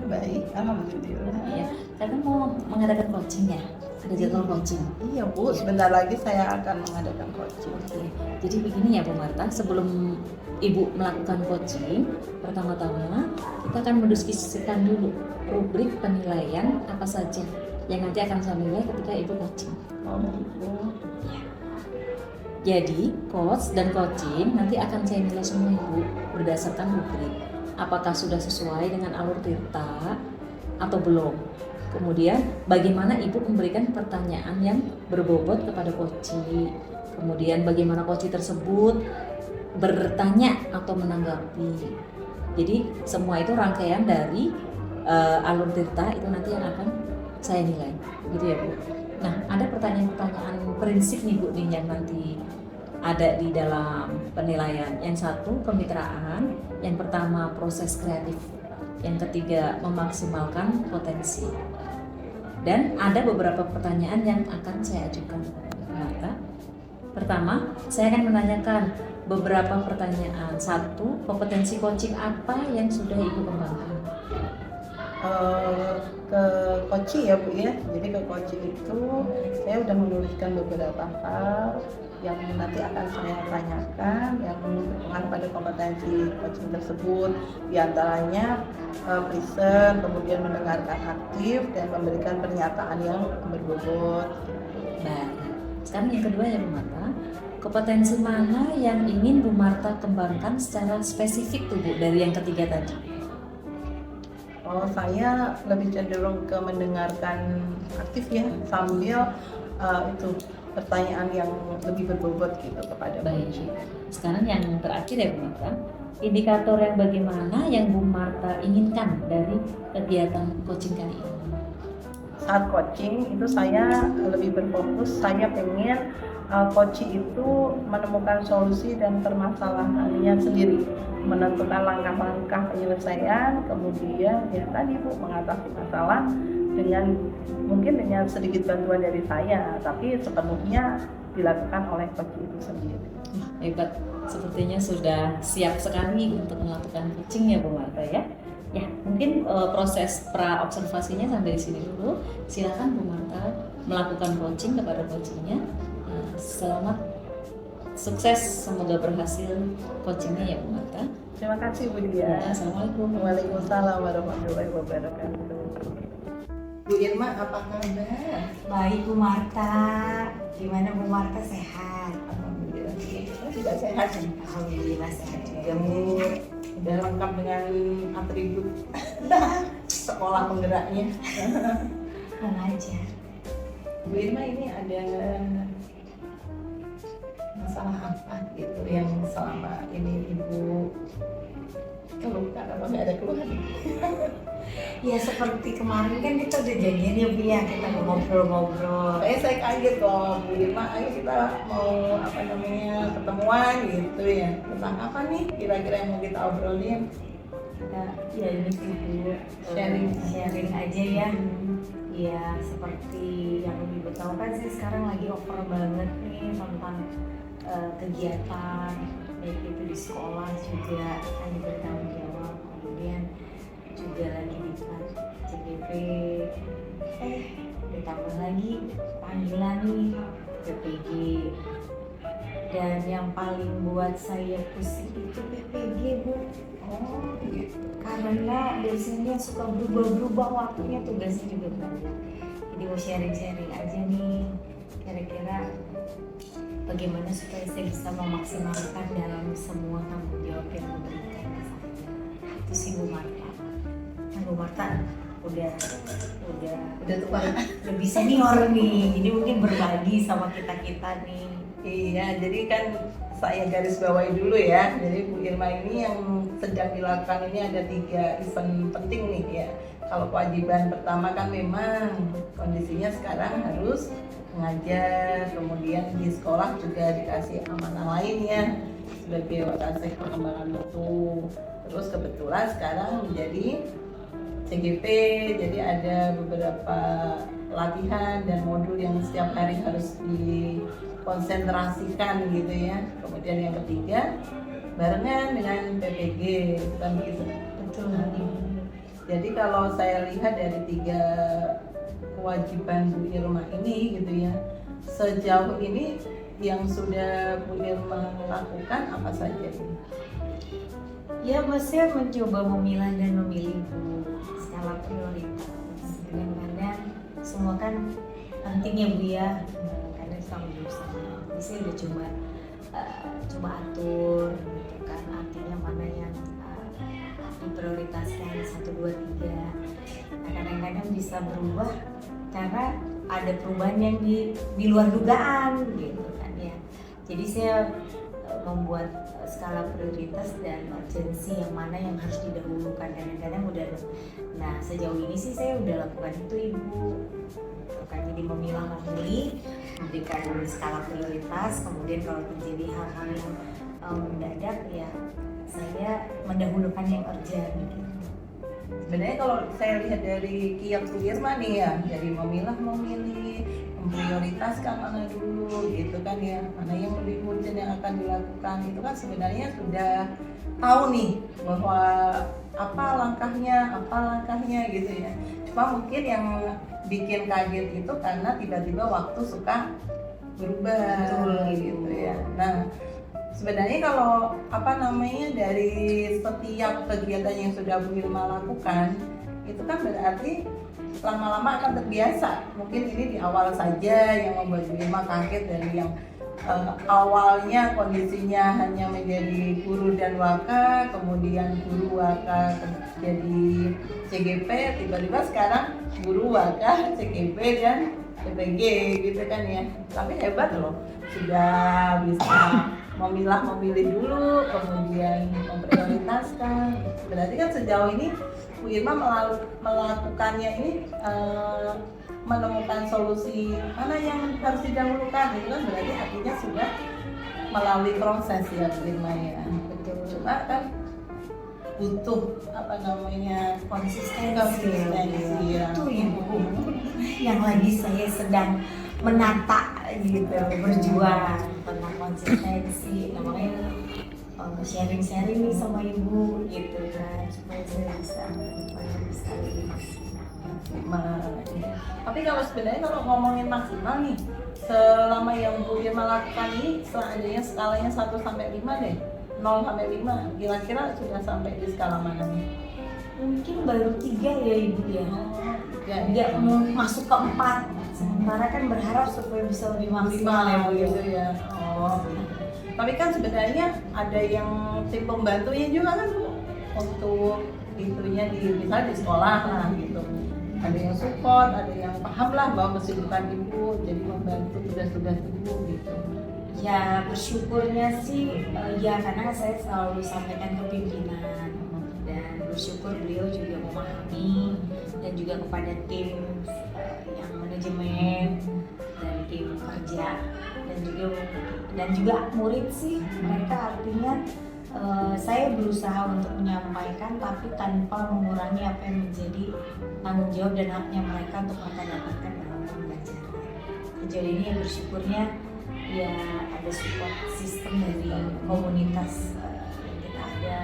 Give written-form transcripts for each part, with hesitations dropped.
Baik, alhamdulillah. Iya, karena mau mengadakan coaching ya, ada jadwal coaching. Iya Bu, sebentar lagi saya akan mengadakan coaching. Oke, jadi begini ya Bu Marta, sebelum Ibu melakukan coaching, pertama-tama kita akan mendiskusikan dulu rubrik penilaian apa saja yang nanti akan saya nilai ketika Ibu coaching. Oh gitu. Jadi, coach dan coaching nanti akan saya nilai semua Ibu berdasarkan rubrik. Apakah sudah sesuai dengan alur Tirta atau belum? Kemudian, bagaimana Ibu memberikan pertanyaan yang berbobot kepada coaching? Kemudian, bagaimana coaching tersebut bertanya atau menanggapi? Jadi, semua itu rangkaian dari alur Tirta itu nanti yang akan saya nilai, gitu ya Bu. Nah, ada pertanyaan-pertanyaan prinsip nih Bu nih yang nanti ada di dalam penilaian. Yang satu kemitraan, yang pertama proses kreatif, yang ketiga memaksimalkan potensi. Dan ada beberapa pertanyaan yang akan saya ajukan kepada Marta. Pertama, saya akan menanyakan beberapa pertanyaan. Satu, kompetensi coaching apa yang sudah Ibu kembangkan? Ke coaching ya Bu ya. Jadi ke coaching itu saya udah menuliskan beberapa hal yang nanti akan saya tanyakan yang berpengaruh pada kompetensi coaching tersebut. Di antaranya present, kemudian mendengarkan aktif dan memberikan pernyataan yang berbobot. Baik. Sekarang yang kedua ya Bu Marta, kompetensi mana yang ingin Bu Marta kembangkan secara spesifik tuh Bu dari yang ketiga tadi? Oh, saya lebih cenderung ke mendengarkan aktif ya, sambil itu pertanyaan yang lebih berbobot gitu kepada Baik. coaching. Sekarang yang terakhir ya Bu Marta, indikator yang bagaimana yang Bu Marta inginkan dari kegiatan coaching kali ini? Saat coaching itu saya lebih berfokus, saya pengen coaching itu menemukan solusi dan permasalahannya sendiri, menentukan langkah-langkah penyelesaian, kemudian ya tadi Bu mengatasi masalah mungkin dengan sedikit bantuan dari saya, tapi sepenuhnya dilakukan oleh coaching itu sendiri. Hebat, sepertinya sudah siap sekali untuk melakukan coaching ya Bu Marta ya. Ya, mungkin proses pra observasinya sampai di sini dulu. Silakan Bu Marta melakukan coaching kepada coachingnya. Selamat sukses, semoga berhasil coachingnya ya Bu Marta. Terima kasih Bu Dia. Assalamualaikum. Waalaikumsalam warahmatullahi wabarakatuh. Bu Irma, apa kabar? Baik Bu Marta, gimana Bu Marta, sehat? Alhamdulillah, saya juga sehat nih. Alhamdulillah sehat juga Bu. Udah lengkap dengan atribut sekolah penggeraknya. Mengajar. Bu Irma, ini ada masalah apa gitu yang selama ini Ibu keluhkan, apa nggak ada keluhan? Ya seperti kemarin kan kita udah janjian ya Bu ya, kita ngobrol-ngobrol. Saya kaget kok Bu Irma, ayo kita mau ketemuan gitu ya. Tentang apa nih kira-kira yang mau kita obrolin? Ya ini sih Bu, sharing aja ya. Ya seperti yang Ibu tahu kan sih sekarang lagi over banget nih tentang kegiatan, baik itu di sekolah juga kan bertanggung jawab, kemudian juga lagi di CGP, ditambah lagi panggilan nih PPG, dan yang paling buat saya pusing itu PPG Bu. Oh gitu. Karena dosennya suka berubah-berubah waktunya, tugasnya juga banyak. Jadi mau sharing-sharing aja nih, kira-kira bagaimana supaya saya bisa memaksimalkan dalam semua tanggung jawab yang diberikan ke saya. Itu sih Bu Marta. Nah Bu Marta udah tua, lebih senior nih, jadi mungkin berbagi sama kita nih. Iya, jadi kan saya garis bawahi dulu ya. Jadi Bu Irma ini yang sedang dilakukan ini ada 3 event penting nih ya. Kalau kewajiban pertama kan memang kondisinya sekarang harus mengajar, kemudian di sekolah juga dikasih amanah lainnya sebagai wakasek pengembangan mutu. Terus kebetulan sekarang menjadi CGP, jadi ada beberapa latihan dan modul yang setiap hari harus dikonsentrasikan gitu ya. Kemudian yang ketiga barengan dengan PPG, kan begitu. Betul. Jadi kalau saya lihat dari 3 kewajiban Bu Irma ini gitu ya, sejauh ini yang sudah Bu Irma lakukan apa saja ini? Ya, maksudnya mencoba memilah dan memilih Bu, skala prioritas. Kadang-kadang semua kan penting ya Bu ya, kadang sama berusaha. Jadi saya udah coba atur gitu kan, artinya mana yang diprioritaskan 1, 2, 3. Nah, kadang-kadang bisa berubah karena ada perubahan yang di luar dugaan gitu kan ya. Jadi saya membuat skala prioritas dan urgensi yang mana yang harus didahulukan. Kadang-kadang udah, nah sejauh ini sih saya udah lakukan itu Ibu. Kan jadi memilah memilih, memberikan skala prioritas, kemudian kalau terjadi hal-hal yang mendadak ya saya mendahulukan yang urgent gitu. Sebenarnya kalau saya lihat dari kiat Bu Irma nih ya, jadi memilah memilih, memprioritaskan mana dulu gitu kan ya, mana yang lebih urgent yang akan dilakukan, itu kan sebenarnya sudah tahu nih bahwa apa langkahnya gitu ya. Cuma mungkin yang bikin kaget itu karena tiba-tiba waktu suka berubah. Betul gitu ya. Nah, sebenarnya kalau dari setiap kegiatan yang sudah Bu Irma lakukan itu kan berarti lama-lama akan terbiasa. Mungkin ini di awal saja yang membuat Bu Irma kaget, dari yang awalnya kondisinya hanya menjadi guru dan waka, kemudian guru waka jadi CGP, tiba-tiba sekarang guru waka, CGP dan CPG gitu kan ya. Tapi hebat loh, sudah bisa memilih dulu, kemudian memprioritaskan. Berarti kan sejauh ini Bu Irma melakukannya ini menemukan solusi mana yang harus didahulukan, itu kan berarti artinya sudah melalui proses ya Bu Irma ya. Betul. Cuma kan butuh konsistensi ya. Itu Ibu yang lagi saya sedang menata gitu, berjuang tentang konsistensi. Nah, makanya sharing-sharing nih sama Ibu gitu kan, supaya saya bisa lebih maksimal. Tapi kalau sebenarnya kalau ngomongin maksimal nih, selama yang Bu Irma lakukan ini, seandainya skalanya 1 sampai 5 deh, 0 sampai 5, kira-kira sudah sampai di skala mana nih? Mungkin baru 3 ya Ibu ya. Nggak mau masuk ke 4. Sementara kan berharap supaya bisa lebih maksimal ya Bu gitu ya. Oh. Tapi kan sebenarnya ada yang tim pembantunya juga kan Bu, untuk itunya misalnya di sekolah lah gitu. Ada yang support, ada yang paham lah bahwa kesibukan Ibu, jadi membantu tugas-tugas Ibu gitu. Ya bersyukurnya sih ya, karena saya selalu sampaikan ke pimpinan, dan bersyukur beliau juga memahami, dan juga kepada tim yang manajemen dan tim kerja, dan juga murid sih, mereka artinya saya berusaha untuk menyampaikan tapi tanpa mengurangi apa yang menjadi tanggung jawab dan haknya mereka untuk mereka dapatkan dalam pembelajaran. Sejauh ini ya bersyukurnya ya ada support sistem dari komunitas yang kita ada.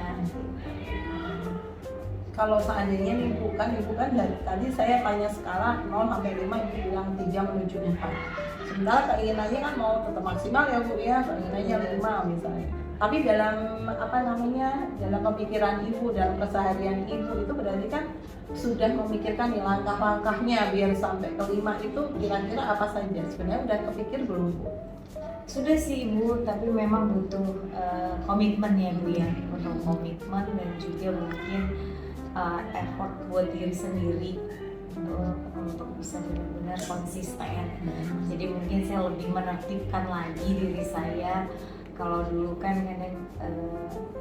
Kalau seandainya nih Ibu kan dari tadi saya tanya skala 0 sampai 5, Ibu bilang 3 menuju 4. Sementara keinginannya kan mau tetap maksimal ya Bu ya, keinginannya 5 misalnya. Tapi dalam dalam pemikiran Ibu, dalam keseharian Ibu itu berarti kan sudah memikirkan nih langkah-langkahnya biar sampai ke 5 itu kira-kira apa saja? Sebenarnya udah kepikir belum Bu? Sudah sih Ibu, tapi memang butuh komitmen ya Bu ya, butuh komitmen dan juga mungkin effort buat diri sendiri untuk bisa benar-benar konsisten. Jadi mungkin saya lebih menertibkan lagi diri saya. Kalau dulu kan kadang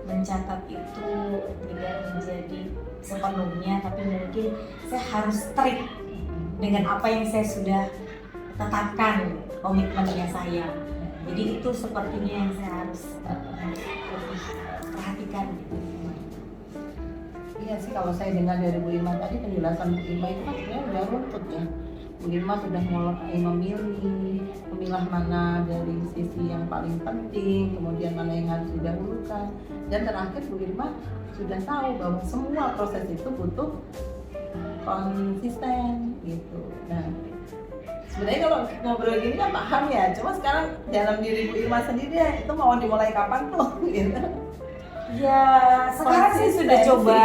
mencatat itu tidak menjadi sepenuhnya, tapi mungkin saya harus strict dengan apa yang saya sudah tetapkan komitmennya saya. Jadi itu sepertinya yang saya harus lebih perhatikan gitu. Iya sih, kalau saya dengar dari Bu Irma tadi, penjelasan Bu Irma itu kan sebenarnya udah runtut ya. Bu Irma sudah mulai memilah mana dari sisi yang paling penting, kemudian mana yang harus didahulukan, dan terakhir Bu Irma sudah tahu bahwa semua proses itu butuh konsisten gitu. Nah, sebenarnya kalau ngobrol gini kan paham ya, cuma sekarang dalam diri Bu Irma sendiri ya, itu mau dimulai kapan tuh gitu. Ya sekarang sih sudah Konsistensi. coba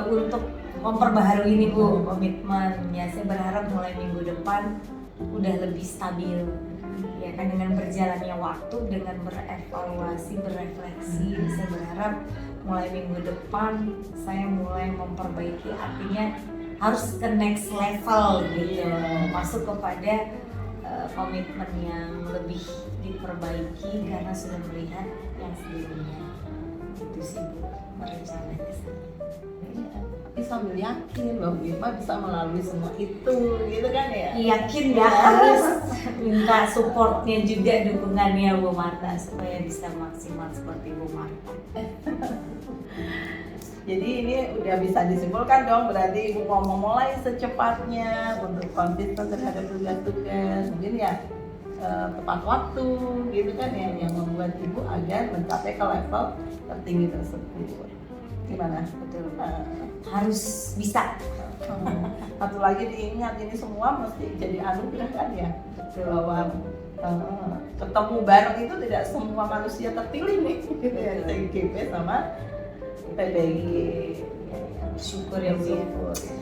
untuk memperbaharui ini Bu komitmen. Ya saya berharap mulai minggu depan udah lebih stabil. Ya kan dengan berjalannya waktu, dengan berevaluasi, berefleksi, saya berharap mulai minggu depan saya mulai memperbaiki, artinya harus ke next level gitu, masuk kepada komitmen yang lebih diperbaiki karena sudah melihat yang sebelumnya. Itu sih Bu rencananya. Tapi sambil yakin bahwa Bu Irma bisa melalui semua itu gitu kan ya. Yakin ya, harus minta supportnya juga, dukungannya Bu Marta supaya bisa maksimal seperti Bu Marta. Jadi ini udah bisa disimpulkan dong, berarti Ibu mau memulai secepatnya untuk konsisten terhadap tugas-tugas, mungkin ya tepat waktu gitu kan ya, yang membuat Ibu agar mencapai ke level tertinggi tersebut. Gimana? Betul. Harus bisa. Satu lagi diingat, ini semua mesti jadi anugerah kan ya, bahwa ketemu bareng itu tidak semua manusia terpilih nih gitu ya, TGP sama PBG. Syukur ya Bu ya,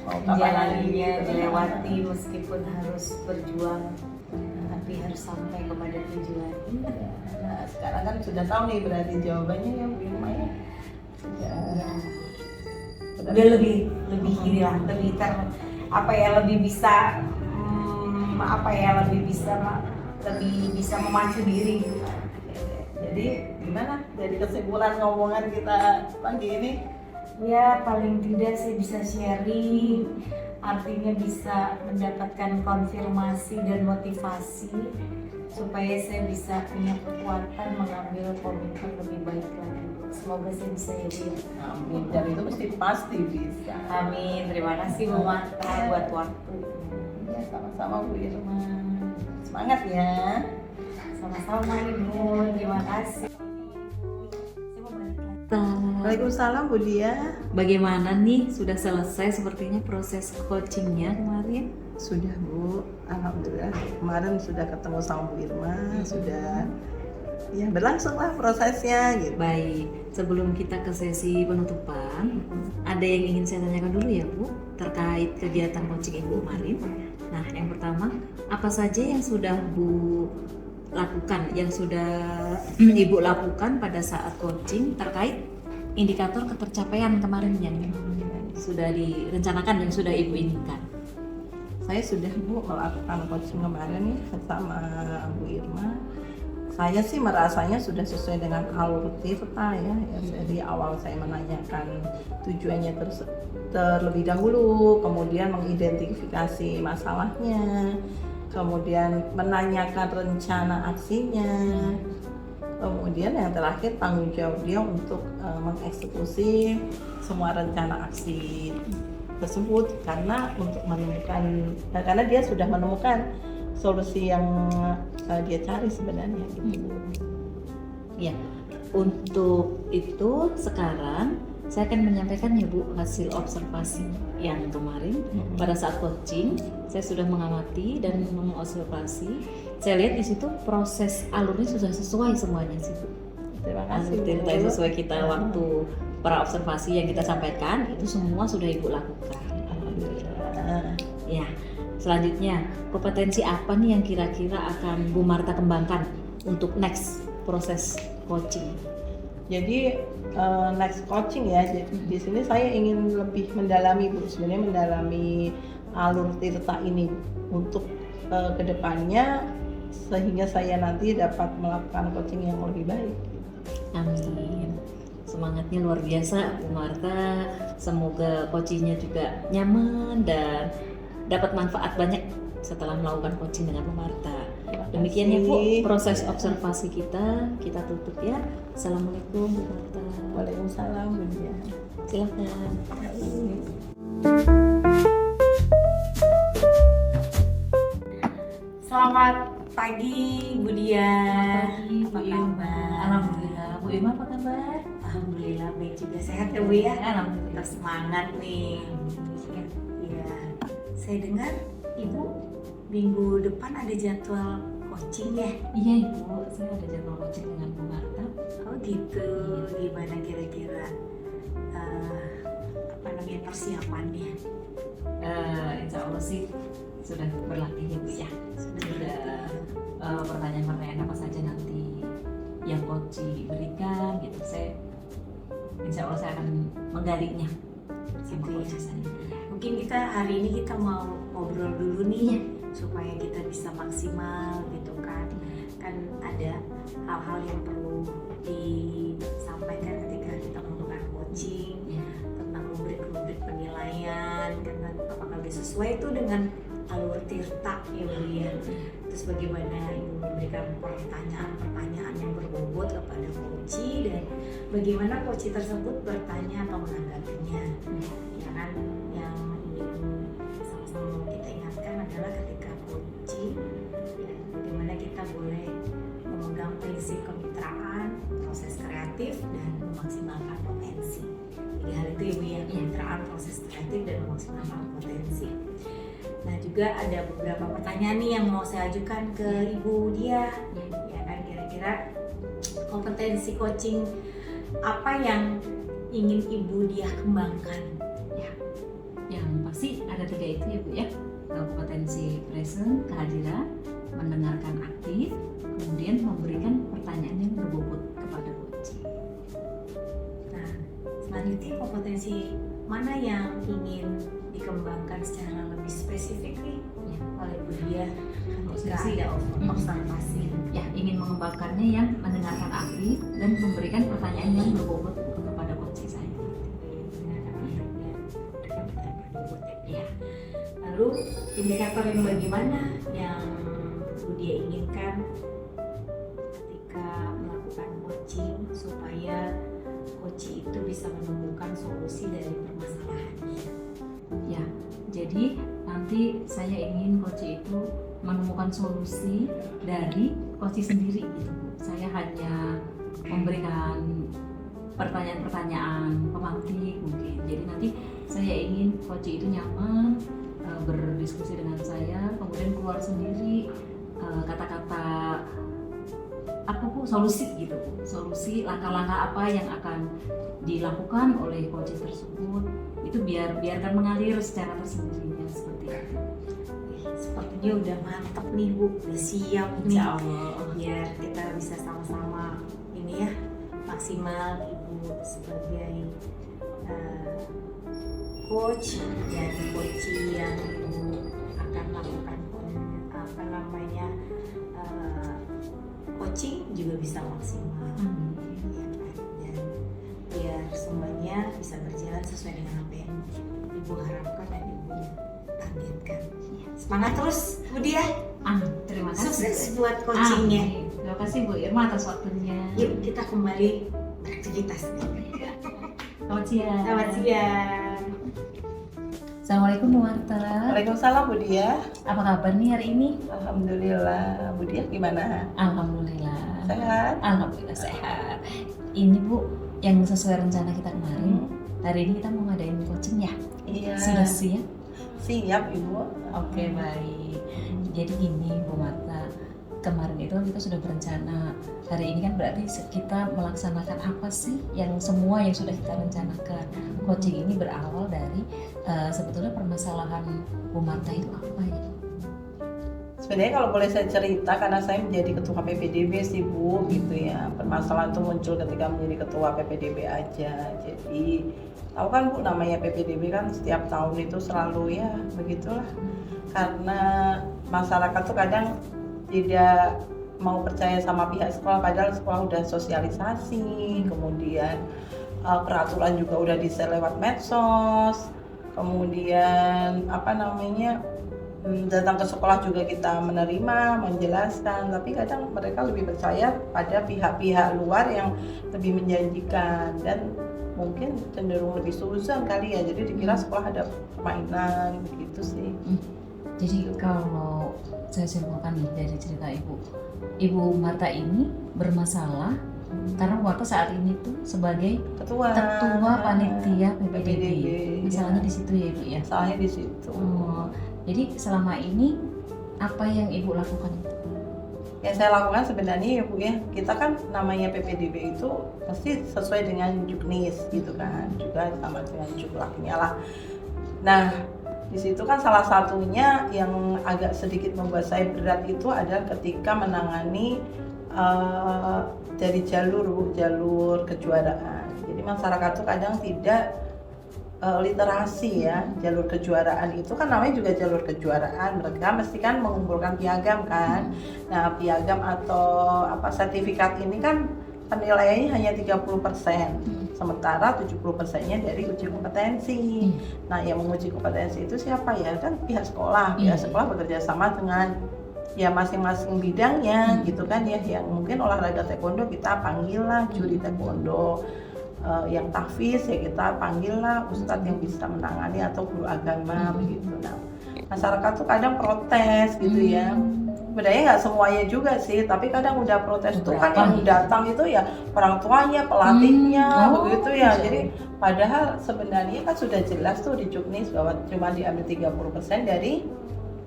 Mau kapan lagi menjalaninya, gitu. dilewati meskipun harus berjuang, tapi harus sampai kepada tujuan. Nah sekarang kan sudah tahu nih berarti jawabannya ya Bu Irma ya. Udah lebih inilah, lebih lebih bisa lebih bisa memacu diri. Jadi gimana dari kesimpulan ngomongan kita pagi ini? Ya paling tidak saya bisa sharing, artinya bisa mendapatkan konfirmasi dan motivasi supaya saya bisa punya kekuatan mengambil komitmen lebih baik lagi. Semoga saya bisa ya Bu. Amin, dan itu mesti pasti bisa. Amin, terima kasih Bu Marta buat waktu. Ya sama-sama Bu Irma. Semangat ya. Sama-sama Ibu, terima kasih. Saya mau balik lagi. Waalaikumsalam Bu Dia. Bagaimana nih, sudah selesai sepertinya proses coachingnya kemarin? Sudah Bu, alhamdulillah kemarin sudah ketemu sama Bu Irma, sudah ya berlangsung lah prosesnya gitu. Baik, sebelum kita ke sesi penutupan, ada yang ingin saya tanyakan dulu ya Bu, terkait kegiatan coaching Ibu kemarin. Nah, yang pertama, apa saja yang sudah Bu lakukan, yang sudah Ibu lakukan pada saat coaching terkait indikator ketercapaian kemarin yang sudah direncanakan, yang sudah Ibu inginkan? Saya sudah Bu melakukan coaching kemarin nih bersama Bu Irma. Saya sih merasanya sudah sesuai dengan alur Tirta ya. Dari awal saya menanyakan tujuannya terlebih dahulu, kemudian mengidentifikasi masalahnya, kemudian menanyakan rencana aksinya, kemudian yang terakhir tanggung jawab dia untuk mengeksekusi semua rencana aksi tersebut, karena dia sudah menemukan solusi yang dia cari sebenarnya gitu. Ya, untuk itu sekarang saya akan menyampaikan ya Bu hasil observasi yang kemarin pada saat coaching. Saya sudah mengamati dan mengobservasi. Saya lihat di situ proses alurnya sudah sesuai semuanya sih Bu. Terima kasih. Alur cerita yang sesuai kita waktu para observasi yang kita sampaikan itu semua sudah Ibu lakukan. Alhamdulillah. Ya, selanjutnya kompetensi apa nih yang kira-kira akan Bu Marta kembangkan untuk next proses coaching? Jadi next coaching ya. Jadi di sini saya ingin lebih mendalami Bu, sebenarnya mendalami alur Tirta ini untuk kedepannya sehingga saya nanti dapat melakukan coaching yang lebih baik. Amin. Semangatnya luar biasa Bu Marta. Semoga coachingnya juga nyaman dan dapat manfaat banyak setelah melakukan coaching dengan Bu Marta. Demikian ya Bu proses observasi kita tutup ya. Assalamualaikum Bu Marta. Waalaikumsalam Bu Dia. Silakan. Selamat pagi Bu Dia. Bu Apa kabar? Alhamdulillah. Bu Irma apa kabar? Alhamdulillah baik juga, sehat ya Bu ya. Alhamdulillah. Tetap semangat nih. saya dengar Ibu minggu depan ada jadwal coaching ya? Iya Ibu, saya ada jadwal coaching dengan Bu Marta. Oh gitu, gimana kira-kira persiapannya? Insya Allah sih sudah berlatih ya Bu ya. Sudah pertanyaan-pertanyaan apa saja nanti yang coach berikan gitu. Insya Allah saya akan menggalinya sama Gitu ya. coach saya. Mungkin kita hari ini kita mau ngobrol dulu nih supaya kita bisa maksimal gitu kan. Kan ada hal-hal yang perlu disampaikan ketika kita melakukan coaching tentang rubrik-rubrik penilaian, karena apakah sudah sesuai itu dengan alur tirta ya Bu ya. Terus bagaimana Ibu memberikan pertanyaan-pertanyaan yang berbobot kepada coach dan bagaimana coach tersebut bertanya atau menanggapinya. Ya kan, yang ingin sama-sama kita ingatkan adalah ketika coaching ya, bagaimana kita boleh memegang prinsip kemitraan, proses kreatif dan memaksimalkan potensi. Jadi hal itu Ibu ya, kemitraan, proses kreatif dan memaksimalkan potensi. Nah juga ada beberapa pertanyaan nih yang mau saya ajukan ke Ibu Dia. Ya kan, kira-kira kompetensi coaching apa yang ingin Ibu Dia kembangkan? Yang pasti ada 3 itu ya Bu ya. Kompetensi present, kehadiran, mendengarkan aktif, kemudian memberikan pertanyaan yang berbobot kepada coach. Nah selanjutnya kompetensi mana yang ingin dikembangkan secara lebih spesifik nih oleh Bu Dia ketika ada observasi? Ya, ingin mengembangkannya yang mendengarkan aktif dan memberikan pertanyaan yang berbobot kepada coach saya. Ya. Lalu indikator yang bagaimana yang Bu Dia inginkan ketika melakukan coaching supaya coach itu bisa menemukan solusi dari permasalahannya? Ya, jadi nanti saya ingin coach itu menemukan solusi dari coach sendiri gitu Bu. Saya hanya memberikan pertanyaan-pertanyaan pemantik mungkin. Jadi nanti saya ingin coach itu nyaman berdiskusi dengan saya, kemudian keluar sendiri kata-kata apa Bu, solusi gitu Bu. Solusi langkah-langkah apa yang akan dilakukan oleh coach tersebut itu biarkan mengalir secara tersendirinya seperti itu. Sepertinya udah mantap nih Bu, udah siap nih. Insya Allah. Biar kita bisa sama-sama ini ya maksimal Ibu sebagai coach dan coach yang Ibu akan lakukan coaching juga bisa maksimal. Ya kan? Dan biar semuanya bisa berjalan sesuai dengan apa yang Ibu harapkan dan Ibu targetkan. Semangat terus Bu Dia. Terima kasih. Sukses buat coachingnya. Terima kasih Bu Irma atas waktunya. Yuk kita kembali beraktivitas. Selamat siang. Selamat siang. Assalamualaikum Bu Marta. Waalaikumsalam Bu Dia. Apa kabar nih hari ini? Alhamdulillah. Bu Dia gimana? Alhamdulillah. Sehat? Alhamdulillah sehat. Ini Bu, yang sesuai rencana kita kemarin. Hari ini kita mau ngadain coaching ya? Iya. Sudah siap? Siap Ibu. Oke, baik. Jadi gini Bu Marta, kemarin itu kita sudah berencana. Hari ini kan berarti kita melaksanakan apa sih yang semua yang sudah kita rencanakan. Coaching ini berawal dari sebetulnya permasalahan Bu Marta itu apa ya? Sebenarnya kalau boleh saya cerita, karena saya menjadi ketua PPDB sih Bu, gitu ya. Permasalahan itu muncul ketika menjadi ketua PPDB aja. Jadi tahu kan Bu, namanya PPDB kan setiap tahun itu selalu ya begitulah. Karena masyarakat tuh kadang tidak mau percaya sama pihak sekolah, padahal sekolah udah sosialisasi, kemudian peraturan juga udah di-share lewat medsos, kemudian datang ke sekolah juga kita menerima, menjelaskan, tapi kadang mereka lebih percaya pada pihak-pihak luar yang lebih menjanjikan dan mungkin cenderung lebih suzon kali ya, jadi dikira sekolah ada permainan begitu sih. Jadi kalau saya simpulkan nih dari cerita Ibu Marta ini bermasalah Karena Bu Marta saat ini tuh sebagai ketua panitia PPDB. Masalahnya ya. di situ ya Ibu ya. Masalahnya di situ. Oh, jadi selama ini apa yang Ibu lakukan? Yang saya lakukan sebenarnya ya Bu ya, kita kan namanya PPDB itu pasti sesuai dengan juknis gitu kan, juga sama dengan juklaknya lah. Nah di situ kan salah satunya yang agak sedikit membuat saya berat itu adalah ketika menangani dari jalur kejuaraan. Jadi masyarakat tuh kadang tidak literasi ya, jalur kejuaraan itu kan namanya juga jalur kejuaraan, mereka mesti kan mengumpulkan piagam kan. Nah piagam atau sertifikat ini kan penilaiannya hanya 30%, sementara 70%-nya dari uji kompetensi. Nah yang menguji kompetensi itu siapa ya? Kan pihak sekolah bekerja sama dengan ya masing-masing bidangnya gitu kan ya. Yang mungkin olahraga taekwondo kita panggil lah juri taekwondo, yang tahfiz ya kita panggil lah ustadz yang bisa menangani atau guru agama begitu. Nah masyarakat tuh kadang protes gitu ya, sebenarnya nggak semuanya juga sih, tapi kadang udah protes tuh kan yang datang itu ya orang tuanya, pelatihnya begitu ya. Jadi padahal sebenarnya kan sudah jelas tuh di juknis bahwa cuma diambil 30% dari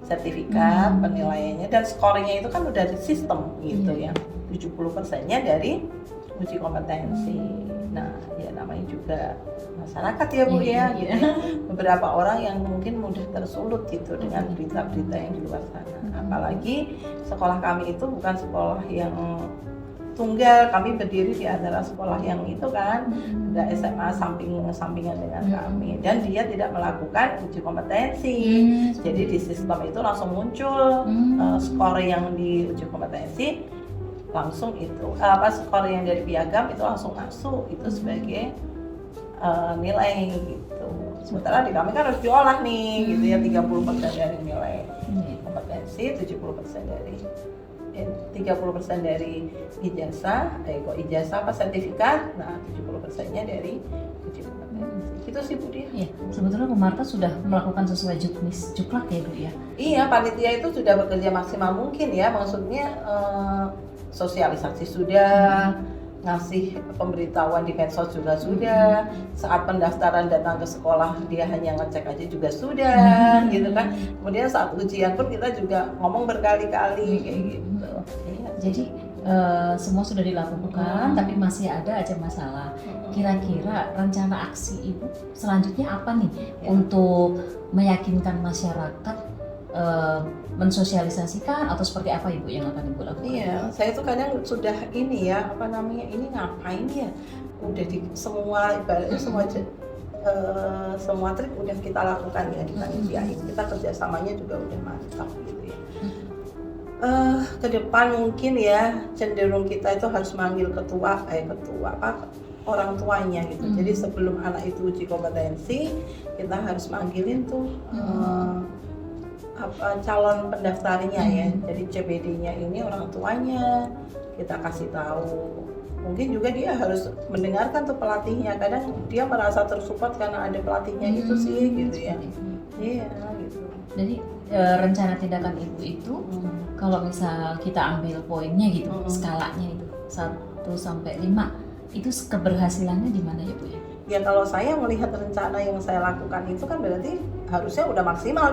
sertifikat penilaiannya, dan skornya itu kan udah di sistem gitu ya, 70%-nya dari uji kompetensi. Nah ya namanya juga masyarakat ya Bu ya, gitu ya. Beberapa orang yang mungkin mudah tersulut gitu dengan berita-berita yang di luar sana. Apalagi sekolah kami itu bukan sekolah yang tunggal, kami berdiri di antara sekolah yang itu kan, ada SMA sampingan dengan kami, dan dia tidak melakukan uji kompetensi. Jadi di sistem itu langsung muncul skor yang di uji kompetensi, langsung itu skor yang dari piagam itu langsung masuk itu sebagai nilai gitu. Sementara di kami kan harus diolah nih gitu ya, 30% dari nilai kompetensi, 70% dari 30% dari ijazah, sertifikat, nah 70%-nya dari uji kompetensi. Itu sih Bu Dia. Iya, sebetulnya Bu Marta sudah melakukan sesuai juklak ya Bu ya. Iya, panitia itu sudah bekerja maksimal mungkin ya, maksudnya sosialisasi sudah, ngasih pemberitahuan di medsos juga sudah, saat pendaftaran datang ke sekolah dia hanya ngecek aja juga sudah gitu kan. Kemudian saat ujian pun kita juga ngomong berkali-kali kayak gitu. Iya. Jadi semua sudah dilakukan tapi masih ada aja masalah. Kira-kira rencana aksi Ibu selanjutnya apa nih untuk meyakinkan masyarakat, mensosialisasikan atau seperti apa Ibu yang akan Ibu lakukan? Iya, saya tuh kadang sudah ini ya, ini ngapain ya? Udah di semua ibaratnya semua trik udah kita lakukan ya, kita ngerjain, kita kerjasamanya juga udah mantap gitu ya. Ke depan mungkin ya cenderung kita itu harus manggil orang tuanya gitu. Jadi sebelum anak itu uji kompetensi, kita harus manggilin tuh calon pendaftarnya ya. Jadi CPD-nya ini orang tuanya kita kasih tahu. Mungkin juga dia harus mendengarkan tuh pelatihnya. Kadang dia merasa tersupport karena ada pelatihnya itu sih gitu ya. Iya gitu. Jadi rencana tindakan Ibu itu kalau misal kita ambil poinnya gitu, skalanya itu 1 sampai 5, itu keberhasilannya di mana ya Bu ya? Ya kalau saya melihat rencana yang saya lakukan itu kan berarti harusnya udah maksimal.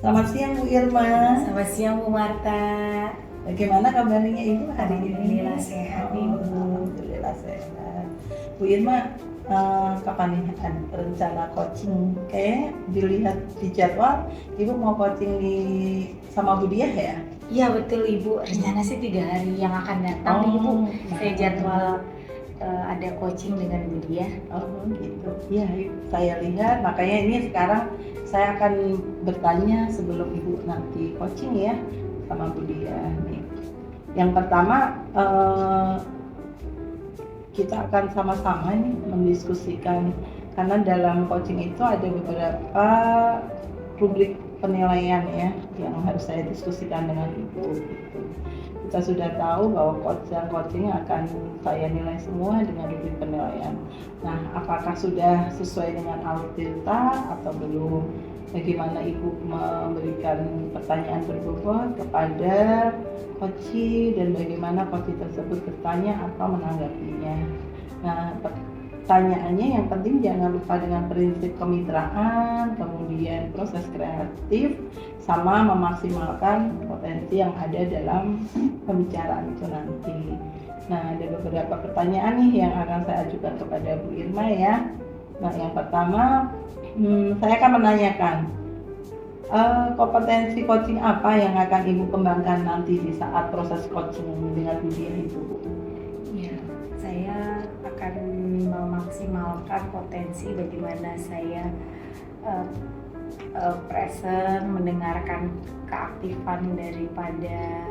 Selamat siang Bu Irma. Selamat siang Bu Marta. Bagaimana kabarnya Ibu hari ini? Alhamdulillah sehat Ibu. Alhamdulillah sehat. Bu Irma, kapan nih rencana coaching? Kayak dilihat di jadwal, Ibu mau coaching sama Bu Diah ya? Iya betul Ibu, rencana sih 3 hari yang akan datang nih Ibu. Saya jadwal ada coaching dengan Bu Diah. Oh gitu. Iya, saya lihat. Makanya ini sekarang saya akan bertanya sebelum Ibu nanti coaching ya sama Bu Diah nih. Yang pertama kita akan sama-sama nih mendiskusikan, karena dalam coaching itu ada beberapa rubrik penilaian ya yang harus saya diskusikan dengan Ibu gitu. Kita sudah tahu bahwa coaching akan saya nilai semua dengan rubrik penilaian. Nah, apakah sudah sesuai dengan alur Tirta atau belum? bagaimana Ibu memberikan pertanyaan berbobot kepada coach dan bagaimana coach tersebut bertanya atau menanggapinya. Nah, pertanyaannya yang penting jangan lupa dengan prinsip kemitraan, kemudian proses kreatif, sama memaksimalkan potensi yang ada dalam pembicaraan itu nanti. Nah, ada beberapa pertanyaan nih yang akan saya ajukan kepada Bu Irma ya. Nah, yang pertama, saya akan menanyakan kompetensi coaching apa yang akan Ibu kembangkan nanti di saat proses coaching dengan Budia itu, Bu? Ya, saya akan memaksimalkan potensi bagaimana saya present, mendengarkan keaktifan daripada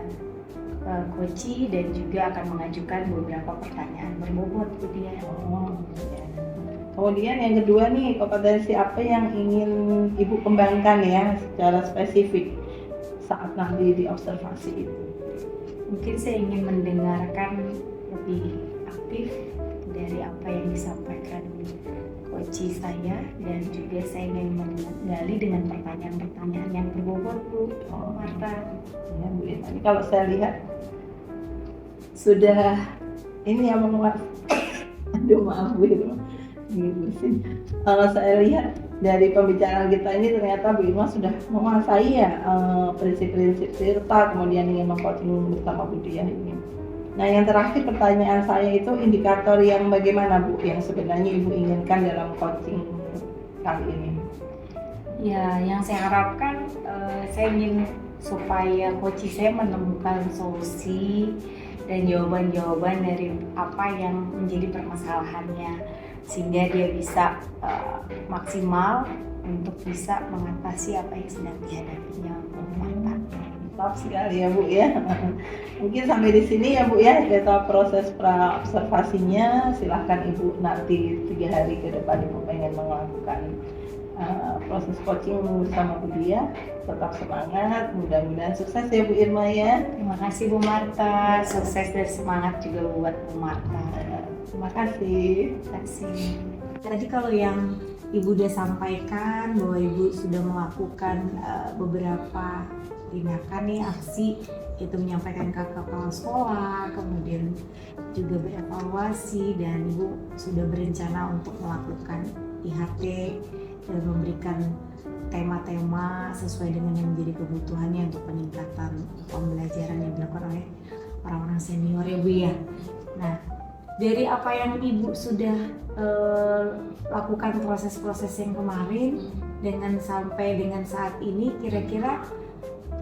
coach dan juga akan mengajukan beberapa pertanyaan berbobot Budia. Kemudian yang kedua nih, kompetensi apa yang ingin Ibu kembangkan ya secara spesifik saat nanti di observasi itu? Mungkin saya ingin mendengarkan lebih aktif dari apa yang disampaikan coach saya, dan juga saya ingin menggali dengan pertanyaan-pertanyaan yang berbobot Bu Marta. Ya, Bu Irma. Ini kalau saya lihat sudah ini yang menguat. Aduh, maaf Bu Irma. Kalau saya lihat dari pembicaraan kita ini ternyata Bu Irma sudah menguasai ya prinsip-prinsip Tirta, kemudian ingin meng-coaching bersama Budia ini. Nah, yang terakhir pertanyaan saya itu indikator yang bagaimana Bu yang sebenarnya Ibu inginkan dalam coaching kali ini? Ya, yang saya harapkan saya ingin supaya coach saya menemukan solusi dan jawaban-jawaban dari apa yang menjadi permasalahannya, sehingga dia bisa maksimal untuk bisa mengatasi apa yang sedang dihadapinya. Mantap sekali ya Bu ya. Mungkin sampai di sini ya Bu ya data proses pra observasinya. Silahkan Ibu nanti 3 hari ke depan Ibu pengen melakukan proses coaching bersama Budia. Tetap semangat, mudah-mudahan sukses ya Bu Irma ya. Terima kasih Bu Marta, sukses dan semangat juga buat Bu Marta. Terima kasih. Terima kasih. Tadi kalau yang Ibu udah sampaikan bahwa Ibu sudah melakukan beberapa tindakan nih, aksi, itu menyampaikan ke kepala sekolah, kemudian juga berevaluasi, dan Ibu sudah berencana untuk melakukan IHT dan memberikan tema-tema sesuai dengan yang menjadi kebutuhannya untuk peningkatan pembelajaran yang dilakukan oleh orang-orang senior ya Bu ya. Nah, dari apa yang Ibu sudah lakukan proses-proses yang kemarin dengan sampai dengan saat ini, kira-kira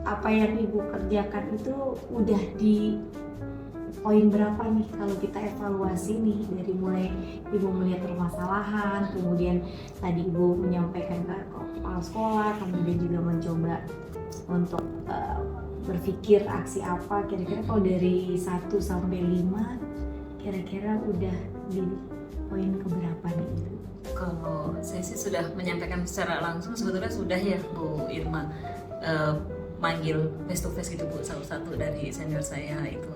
apa yang Ibu kerjakan itu udah di poin berapa nih kalau kita evaluasi nih, dari mulai Ibu melihat permasalahan, kemudian tadi Ibu menyampaikan ke kepala sekolah, kemudian juga mencoba untuk berpikir aksi apa, kira-kira kalau dari 1 sampai 5 kira-kira udah di poin keberapa nih Ibu? Kalau saya sih sudah menyampaikan secara langsung, sebetulnya sudah ya Bu Irma, manggil face to face gitu Bu, satu-satu dari senior saya itu.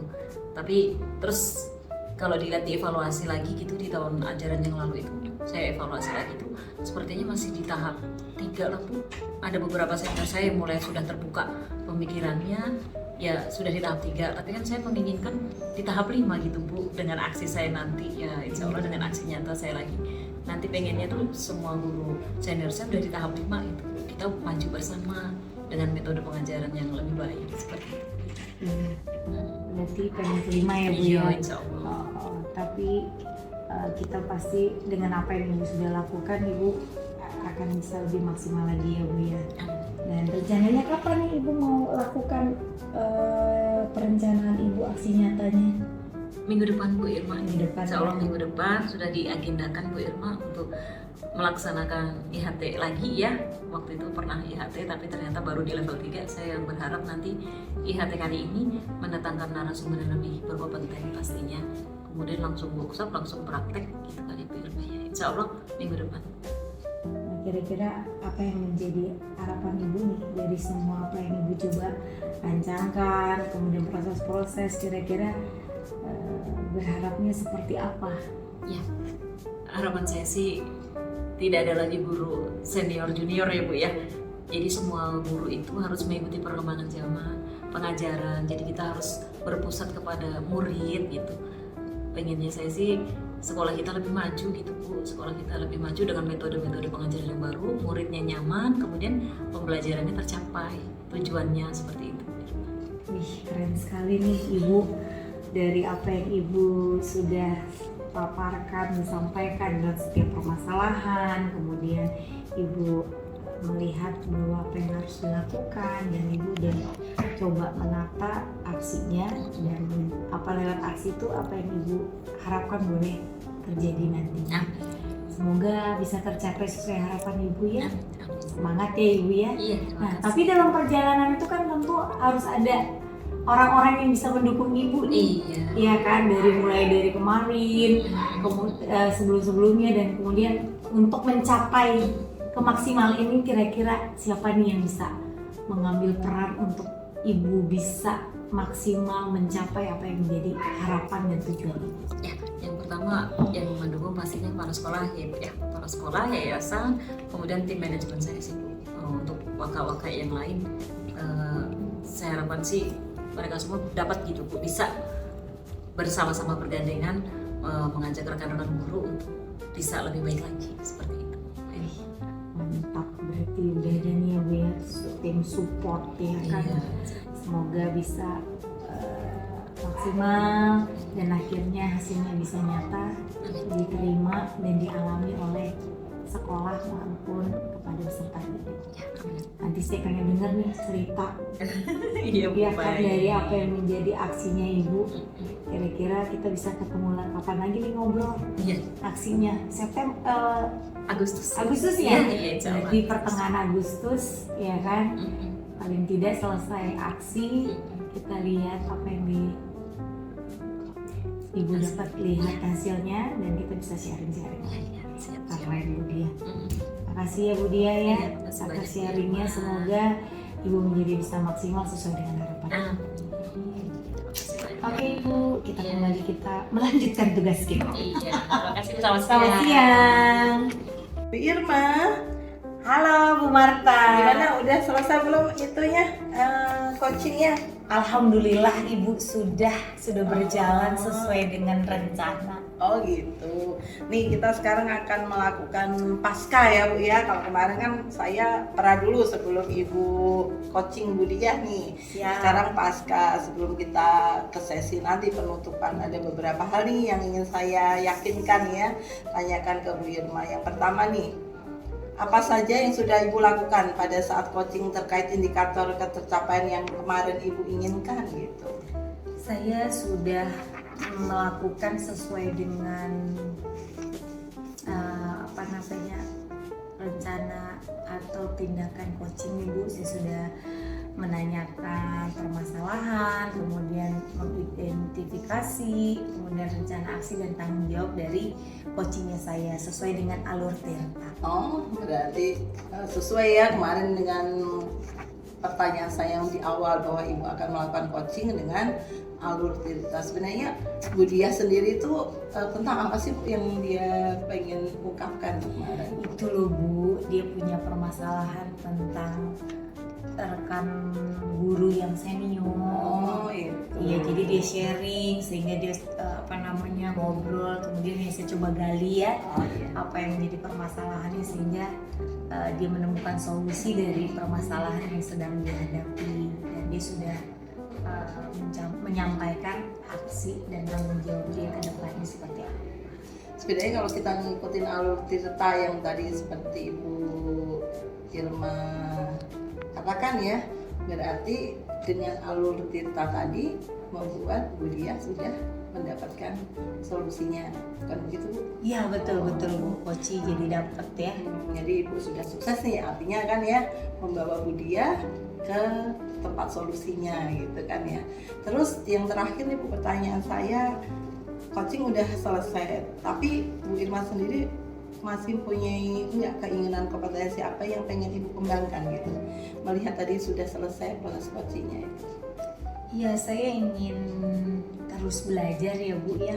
Tapi terus kalau dilihat dievaluasi lagi gitu di tahun ajaran yang lalu itu, saya evaluasi lagi tuh sepertinya masih di tahap 3 lah Bu. Ada beberapa senior saya yang mulai sudah terbuka pemikirannya, ya sudah di tahap 3, tapi kan saya menginginkan di tahap 5 gitu Bu, dengan aksi saya nanti ya insya Allah dengan aksi nyata saya lagi. Nanti pengennya tuh semua guru senior saya udah di tahap 5 itu, kita maju bersama dengan metode pengajaran yang lebih baik seperti itu. Berarti pengen kelima ya Bu Iya, ya? insya Allah. Tapi kita pasti dengan apa yang Ibu sudah lakukan, Ibu akan bisa lebih maksimal lagi ya Bu ya. Dan rencananya kapan nih Ibu mau lakukan perencanaan Ibu aksi nyatanya? Minggu depan Bu Irma, Minggu depan, insya Allah ya. minggu depan sudah diagendakan Bu Irma untuk melaksanakan IHT lagi ya. Waktu itu pernah IHT tapi ternyata baru di level 3. Saya berharap nanti IHT kali ini mendatangkan narasumber yang lebih berkompeten pastinya. Kemudian langsung workshop, langsung praktek gitu kali Bu Irma ya. Insya Allah minggu depan. Nah, kira-kira apa yang menjadi harapan Ibu nih dari semua apa yang Ibu coba rancangkan, kemudian proses-proses, kira-kira berharapnya seperti apa? Ya, harapan saya sih tidak ada lagi guru senior junior ya Bu ya. Jadi semua guru itu harus mengikuti perkembangan zaman, pengajaran. Jadi kita harus berpusat kepada murid gitu. Pengennya saya sih sekolah kita lebih maju gitu Bu, sekolah kita lebih maju dengan metode-metode pengajaran yang baru, muridnya nyaman, kemudian pembelajarannya tercapai, tujuannya seperti itu. Wih, keren sekali nih Ibu. Dari apa yang Ibu sudah paparkan dan sampaikan dalam setiap permasalahan, kemudian Ibu melihat bahwa apa yang harus dilakukan dan Ibu udah coba menata aksinya, dan apa lewat aksi itu apa yang Ibu harapkan boleh terjadi nantinya. Semoga bisa tercapai sesuai harapan Ibu ya. Semangat ya Ibu ya. Iya, Nah, tapi dalam perjalanan itu kan tentu harus ada orang-orang yang bisa mendukung Ibu nih. Iya. Iya kan, mulai dari kemarin, sebelum-sebelumnya, dan kemudian untuk mencapai kemaksimal ini kira-kira siapa nih yang bisa mengambil peran untuk Ibu bisa maksimal mencapai apa yang menjadi harapan dan tujuan Ibu? Ya, yang pertama yang mendukung pastinya para sekolah ya, para sekolah, yayasan, kemudian tim manajemen saya sih Bu. Untuk waka-waka yang lain, saya harapkan sih mereka semua dapat gitu Bu, bisa bersama-sama bergandengan mengajak rekan-rekan guru untuk bisa lebih baik lagi seperti itu. Mantap, berarti udah ada nih ya Bu ya, tim support ya kan. Iya. Semoga bisa maksimal dan akhirnya hasilnya bisa nyata, diterima dan dialami oleh sekolah maupun kepada peserta didik. Nanti saya pengen dengar nih cerita Iya kan, dari apa yang menjadi aksinya Ibu. Kira-kira kita bisa ketemu kapan lagi nih ngobrol? Iya. Aksinya September, Agustus ya? Iya, Jadi pertengahan Agustus ya kan? Paling tidak selesai aksi, kita lihat apa yang Ibu dapat lihat hasilnya, dan kita bisa sharing-sharing. Keren Bu Dia. Makasih ya Bu Dia ya atas sharingnya. Semoga Ibu menjadi bisa maksimal sesuai dengan harapan. Oke Ibu, kita kembali melanjutkan tugas kita. Iya, terima kasih. Selamat Selamat siang. Bu Irma, Halo Bu Marta. gimana? Udah selesai belum itunya coachingnya? Alhamdulillah Ibu sudah berjalan sesuai dengan rencana. Oh gitu. Nih kita sekarang akan melakukan pasca ya Bu ya. Kalau kemarin kan saya pra dulu sebelum Ibu coaching Bu Diah nih. Siap. Sekarang pasca sebelum kita ke sesi nanti penutupan, ada beberapa hal nih yang ingin saya yakinkan ya. Tanyakan ke Bu Irma. Yang pertama nih, apa saja yang sudah Ibu lakukan pada saat coaching terkait indikator ketercapaian yang kemarin Ibu inginkan gitu? Saya sudah melakukan sesuai dengan rencana atau tindakan coaching Ibu. Saya sudah menanyakan permasalahan, kemudian mengidentifikasi, kemudian rencana aksi dan tanggung jawab dari coachingnya saya sesuai dengan alur Tirta. Oh, berarti sesuai ya kemarin dengan pertanyaan saya yang di awal bahwa Ibu akan melakukan coaching dengan alur Tirta. Sebenarnya Bu Diah sendiri itu tentang apa sih Bu yang dia pengen ungkapkan kemarin? Itu loh Bu, dia punya permasalahan tentang rekan guru yang senior. Oh itu. Iya, jadi dia sharing sehingga dia ngobrol, kemudian saya coba gali ya apa yang menjadi permasalahannya, sehingga dia menemukan solusi dari permasalahan yang sedang dihadapi, dan dia sudah menyampaikan aksi dan tanggung jawab dia ke depannya seperti apa. Sebenarnya kalau kita ngikutin alur Tirta yang tadi seperti Ibu Irma katakan ya, berarti dengan alur Tirta tadi membuat Bu Diah sudah mendapatkan solusinya, bukan begitu Bu? Iya betul Bu, Koci jadi dapat ya. Jadi Ibu sudah sukses nih, artinya kan ya membawa Bu Diah ke tempat solusinya gitu kan ya. Terus yang terakhir nih Bu, pertanyaan saya, coaching udah selesai, tapi Bu Irma sendiri masih punya keinginan kompetensi apa yang pengen Ibu kembangkan gitu, melihat tadi sudah selesai proses coachingnya itu? Iya, saya ingin terus belajar ya Bu ya,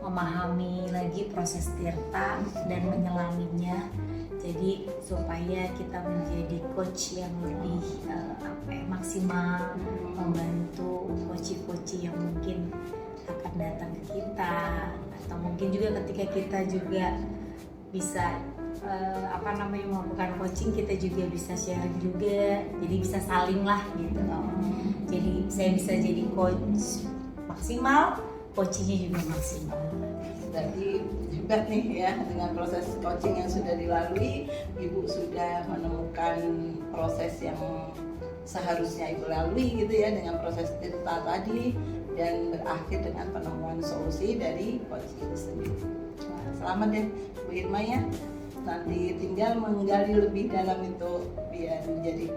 memahami lagi proses Tirta dan menyelaminya. Jadi supaya kita menjadi coach yang lebih maksimal, membantu coach-coach yang mungkin akan datang ke kita, atau mungkin juga ketika kita juga bisa melakukan coaching, kita juga bisa sharing juga, jadi bisa saling lah gitu loh. Jadi saya bisa jadi coach maksimal, coachingnya juga maksimal. Jadi juga nih ya, dengan proses coaching yang sudah dilalui, Ibu sudah menemukan proses yang seharusnya Ibu lalui gitu ya, dengan proses Tirta tadi, dan berakhir dengan penemuan solusi dari coaching itu sendiri. Nah, selamat deh Bu Irma ya, nanti tinggal menggali lebih dalam itu biar menjadi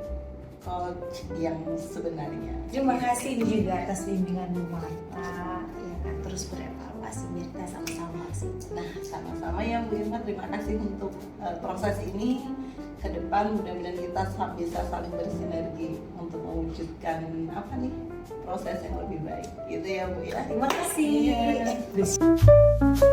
coach yang sebenarnya. Terima kasih juga atas bimbingan Bu Marta, ya kan, terus berevaluasi biar kita sama-sama maksimal. Nah, sama-sama ya Bu Irma, terima kasih untuk proses ini. Ke depan mudah-mudahan kita bisa saling bersinergi untuk mewujudkan proses yang lebih baik. Gitu ya Bu ya. Terima kasih. Iya.